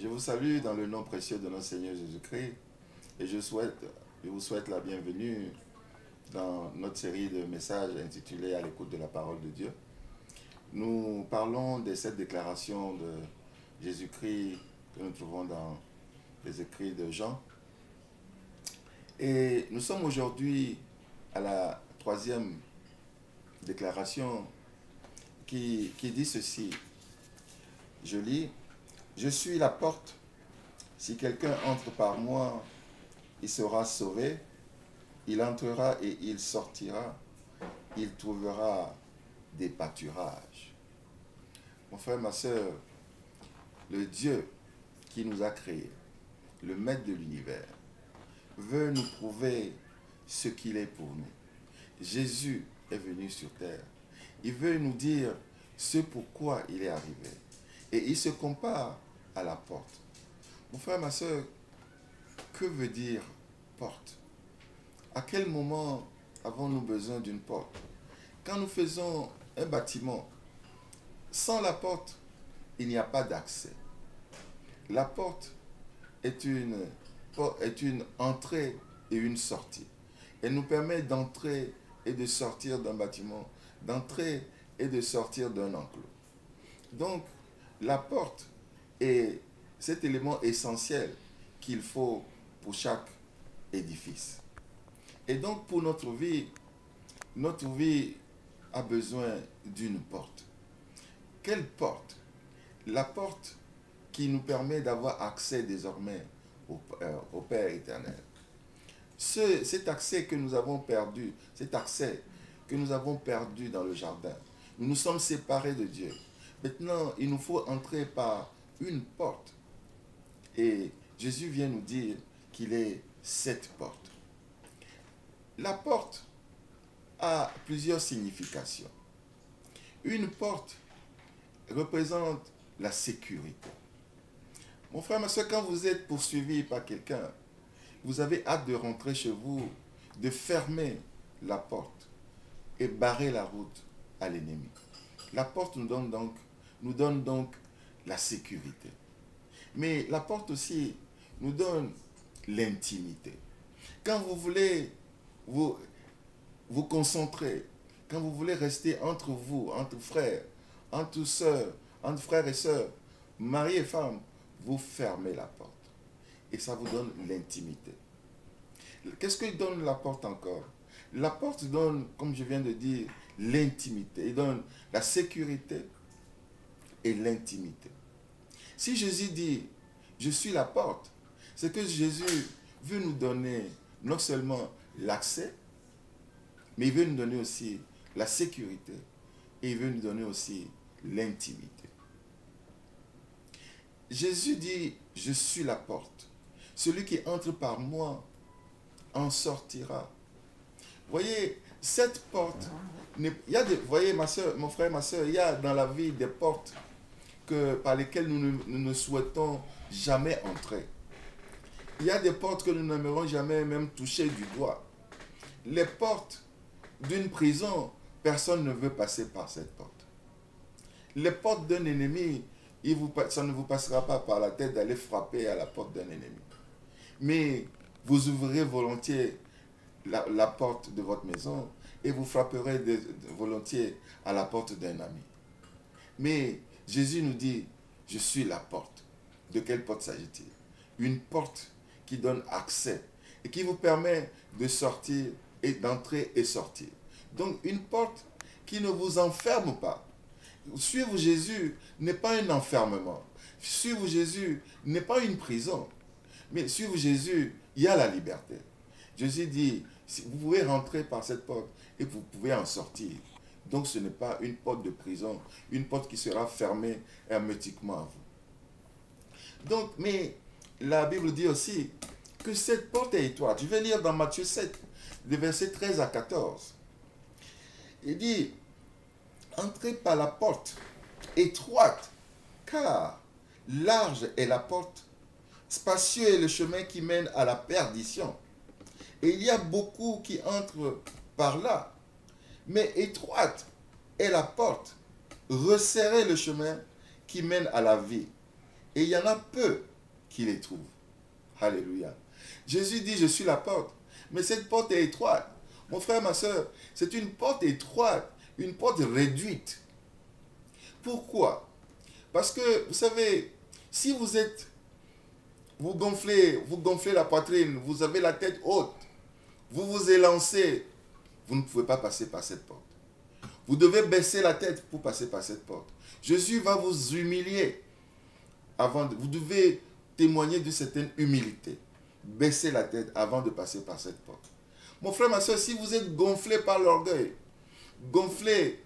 Je vous salue dans le nom précieux de notre Seigneur Jésus-Christ et je vous souhaite la bienvenue dans notre série de messages intitulée À l'écoute de la parole de Dieu. Nous parlons de cette déclaration de Jésus-Christ que nous trouvons dans les écrits de Jean. Et nous sommes aujourd'hui à la troisième déclaration qui dit ceci. Je lis: je suis la porte. Si quelqu'un entre par moi, il sera sauvé. Il entrera et il sortira. Il trouvera des pâturages. Mon frère, ma soeur, le Dieu qui nous a créés, le maître de l'univers, veut nous prouver ce qu'il est pour nous. Jésus est venu sur terre. Il veut nous dire ce pourquoi il est arrivé. Et il se compare à la porte. Mon frère, ma soeur, que veut dire porte? À quel moment avons-nous besoin d'une porte? Quand nous faisons un bâtiment, sans la porte, il n'y a pas d'accès. La porte est une entrée et une sortie. Elle nous permet d'entrer et de sortir d'un bâtiment, d'entrer et de sortir d'un enclos. Donc, la porte est cet élément essentiel qu'il faut pour chaque édifice. Et donc, pour notre vie a besoin d'une porte. Quelle porte? La porte qui nous permet d'avoir accès désormais au Père éternel. Cet accès que nous avons perdu, dans le jardin, nous nous sommes séparés de Dieu. Maintenant, il nous faut entrer par une porte. Et Jésus vient nous dire qu'il est cette porte. La porte a plusieurs significations. Une porte représente la sécurité. Mon frère, ma soeur, quand vous êtes poursuivi par quelqu'un, vous avez hâte de rentrer chez vous, de fermer la porte et barrer la route à l'ennemi. La porte nous donne donc la sécurité. Mais la porte aussi nous donne l'intimité. Quand vous voulez vous concentrer, quand vous voulez rester entre vous, entre frères, entre sœurs, entre frères et sœurs, mari et femme, vous fermez la porte. Et ça vous donne l'intimité. Qu'est-ce que donne la porte encore? La porte donne, comme je viens de dire, l'intimité. Il donne la sécurité et l'intimité. Si Jésus dit, je suis la porte, c'est que Jésus veut nous donner non seulement l'accès, mais il veut nous donner aussi la sécurité et il veut nous donner aussi l'intimité. Jésus dit, je suis la porte. Celui qui entre par moi en sortira. Voyez, cette porte, voyez ma soeur, mon frère, ma soeur, il y a dans la vie des portes par lesquelles nous ne souhaitons jamais entrer. Il y a des portes que nous n'aimerons jamais même toucher du doigt. Les portes d'une prison, personne ne veut passer par cette porte. Les portes d'un ennemi, ça ne vous passera pas par la tête d'aller frapper à la porte d'un ennemi. Mais vous ouvrirez volontiers la porte de votre maison et vous frapperez volontiers à la porte d'un ami. Mais Jésus nous dit, je suis la porte. De quelle porte s'agit-il? Une porte qui donne accès et qui vous permet de sortir et d'entrer et sortir. Donc une porte qui ne vous enferme pas. Suivre Jésus n'est pas un enfermement. Suivre Jésus n'est pas une prison. Mais suivre Jésus, il y a la liberté. Jésus dit, vous pouvez rentrer par cette porte et vous pouvez en sortir. Donc ce n'est pas une porte de prison, une porte qui sera fermée hermétiquement à vous. Donc, mais la Bible dit aussi que cette porte est étroite. Je vais lire dans Matthieu 7, des versets 13 à 14. Il dit, entrez par la porte étroite, car large est la porte, spacieux est le chemin qui mène à la perdition. Et il y a beaucoup qui entrent par là. Mais étroite est la porte, resserrez le chemin qui mène à la vie. Et il y en a peu qui les trouvent. Alléluia. Jésus dit, je suis la porte. Mais cette porte est étroite. Mon frère, ma soeur, c'est une porte étroite, une porte réduite. Pourquoi? Parce que, vous savez, si vous gonflez la poitrine, vous avez la tête haute, vous vous élancez, vous ne pouvez pas passer par cette porte. Vous devez baisser la tête pour passer par cette porte. Jésus va vous humilier. Vous devez témoigner d'une certaine humilité. Baissez la tête avant de passer par cette porte. Mon frère, ma soeur, si vous êtes gonflé par l'orgueil, gonflé,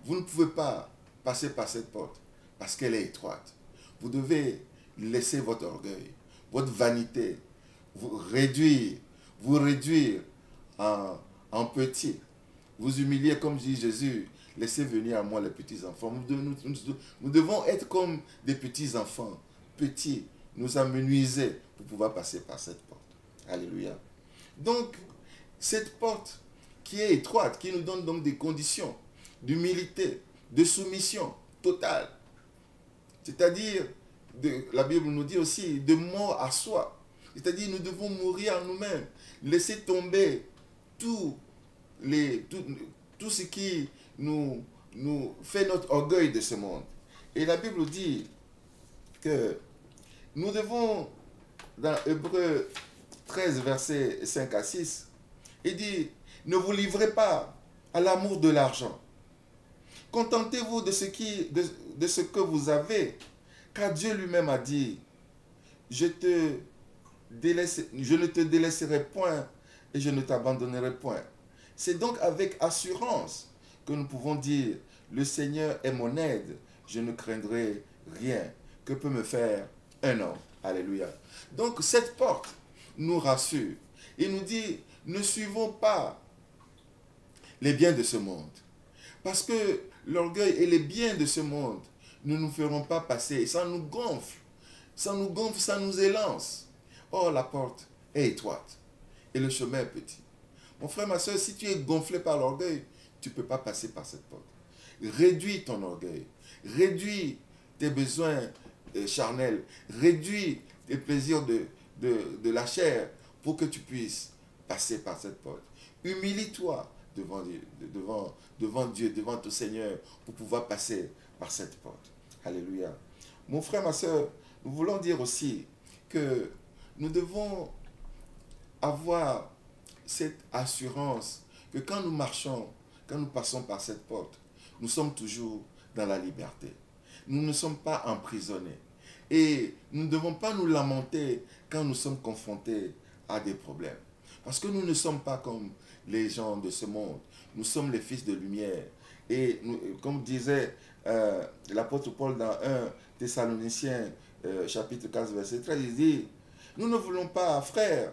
vous ne pouvez pas passer par cette porte parce qu'elle est étroite. Vous devez laisser votre orgueil, votre vanité, vous réduire en petit. Vous humilier comme dit Jésus, laissez venir à moi les petits enfants. Nous devons être comme des petits enfants, petits, nous amenuiser pour pouvoir passer par cette porte. Alléluia. Donc, cette porte qui est étroite, qui nous donne donc des conditions d'humilité, de soumission totale. C'est-à-dire, la Bible nous dit aussi, de mort à soi. C'est-à-dire, nous devons mourir à nous-mêmes, laisser tomber tout ce qui nous fait notre orgueil de ce monde. Et la Bible dit que nous devons, dans Hébreux 13, versets 5 à 6, il dit, ne vous livrez pas à l'amour de l'argent. Contentez-vous de ce que vous avez, car Dieu lui-même a dit, je ne te délaisserai point et je ne t'abandonnerai point. C'est donc avec assurance que nous pouvons dire, le Seigneur est mon aide, je ne craindrai rien. Que peut me faire un homme? Alléluia. Donc cette porte nous rassure et nous dit, ne suivons pas les biens de ce monde. Parce que l'orgueil et les biens de ce monde ne nous feront pas passer. Ça nous gonfle, ça nous élance. Or, la porte est étroite et le chemin est petit. Mon frère, ma soeur, si tu es gonflé par l'orgueil, tu ne peux pas passer par cette porte. Réduis ton orgueil. Réduis tes besoins charnels. Réduis tes plaisirs de la chair pour que tu puisses passer par cette porte. Humilie-toi devant Dieu, devant ton Seigneur, pour pouvoir passer par cette porte. Alléluia. Mon frère, ma soeur, nous voulons dire aussi que nous devons avoir cette assurance que quand nous marchons, quand nous passons par cette porte, nous sommes toujours dans la liberté. Nous ne sommes pas emprisonnés. Et nous ne devons pas nous lamenter quand nous sommes confrontés à des problèmes. Parce que nous ne sommes pas comme les gens de ce monde. Nous sommes les fils de lumière. Et comme disait l'apôtre Paul dans 1 Thessaloniciens, chapitre 15, verset 13, il dit, nous ne voulons pas, frères,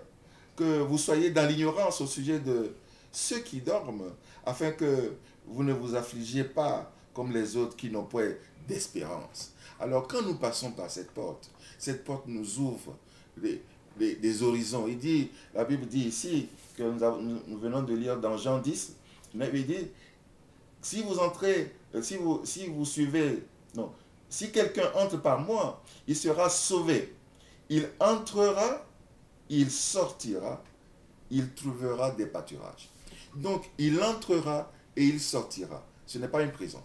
que vous soyez dans l'ignorance au sujet de ceux qui dorment, afin que vous ne vous affligiez pas comme les autres qui n'ont point d'espérance. Alors quand nous passons par cette porte nous ouvre des horizons. La Bible dit ici, que nous venons de lire dans Jean 10, il dit, si vous suivez, non, si quelqu'un entre par moi, il sera sauvé. Il entrera, il sortira, il trouvera des pâturages. Donc, il entrera et il sortira. Ce n'est pas une prison.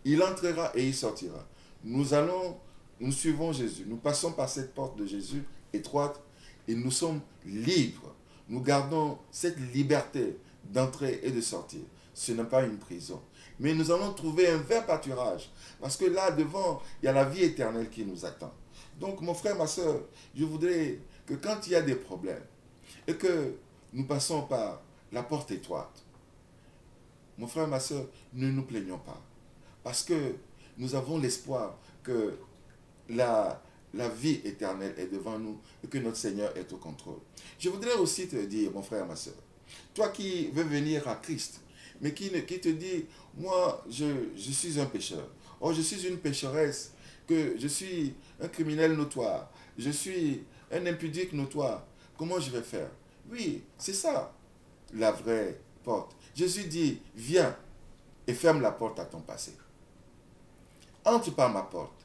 Il entrera et il sortira. Nous suivons Jésus. Nous passons par cette porte de Jésus étroite et nous sommes libres. Nous gardons cette liberté d'entrer et de sortir. Ce n'est pas une prison. Mais nous allons trouver un vrai pâturage. Parce que là, devant, il y a la vie éternelle qui nous attend. Donc, mon frère, ma soeur, je voudrais que quand il y a des problèmes et que nous passons par la porte étroite, mon frère, ma soeur, ne nous plaignons pas. Parce que nous avons l'espoir que la vie éternelle est devant nous et que notre Seigneur est au contrôle. Je voudrais aussi te dire, mon frère, ma soeur, toi qui veux venir à Christ, mais qui te dit, moi, je suis un pécheur. Oh, je suis une pécheresse, que je suis un criminel notoire, je suis un impudique notoire. Comment je vais faire? Oui, c'est ça, la vraie porte. Jésus dit, viens et ferme la porte à ton passé. Entre par ma porte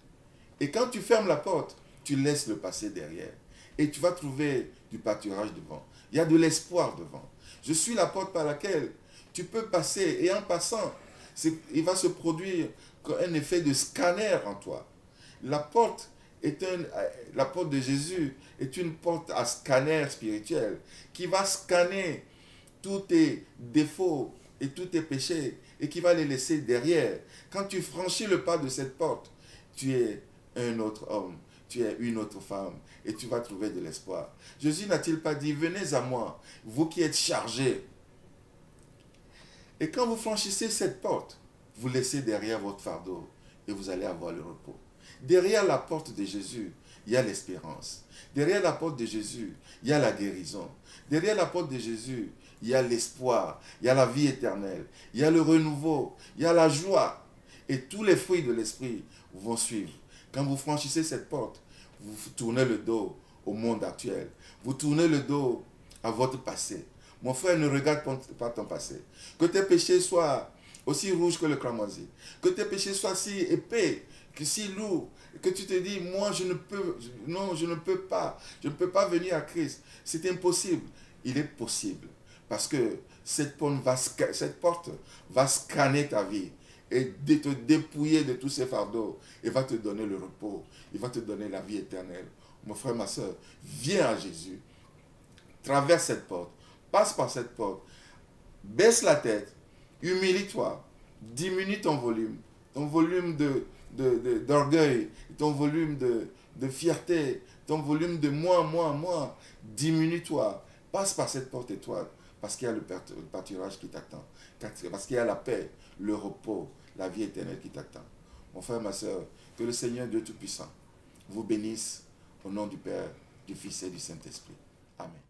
Et quand tu fermes la porte, tu laisses le passé derrière. Et tu vas trouver du pâturage devant. Il y a de l'espoir devant. Je suis la porte par laquelle tu peux passer. Et en passant, il va se produire un effet de scanner en toi. La porte la porte de Jésus est une porte à scanner spirituel qui va scanner tous tes défauts et tous tes péchés et qui va les laisser derrière. Quand tu franchis le pas de cette porte, tu es un autre homme, tu es une autre femme et tu vas trouver de l'espoir. Jésus n'a-t-il pas dit, venez à moi, vous qui êtes chargés. Et quand vous franchissez cette porte, vous laissez derrière votre fardeau et vous allez avoir le repos. Derrière la porte de Jésus, il y a l'espérance. Derrière la porte de Jésus, il y a la guérison. Derrière la porte de Jésus, il y a l'espoir, il y a la vie éternelle, il y a le renouveau, il y a la joie. Et tous les fruits de l'esprit vont suivre. Quand vous franchissez cette porte, vous tournez le dos au monde actuel. Vous tournez le dos à votre passé. Mon frère, ne regarde pas ton passé. Que tes péchés soient aussi rouges que le cramoisi. Que tes péchés soient si épais, que si lourds, que tu te dis, moi je ne peux pas. Je ne peux pas venir à Christ. C'est impossible. Il est possible. Parce que cette porte va scanner ta vie et te dépouiller de tous ces fardeaux et va te donner le repos. Il va te donner la vie éternelle. Mon frère, ma soeur, viens à Jésus. Traverse cette porte. Passe par cette porte. Baisse la tête. Humilie-toi. Diminue ton volume d'orgueil, ton volume de fierté, ton volume de moi. Diminue-toi. Passe par cette porte étoile. Parce qu'il y a le pâturage qui t'attend. Parce qu'il y a la paix, le repos, la vie éternelle qui t'attend. Mon frère, ma soeur, que le Seigneur Dieu Tout-Puissant vous bénisse au nom du Père, du Fils et du Saint-Esprit. Amen.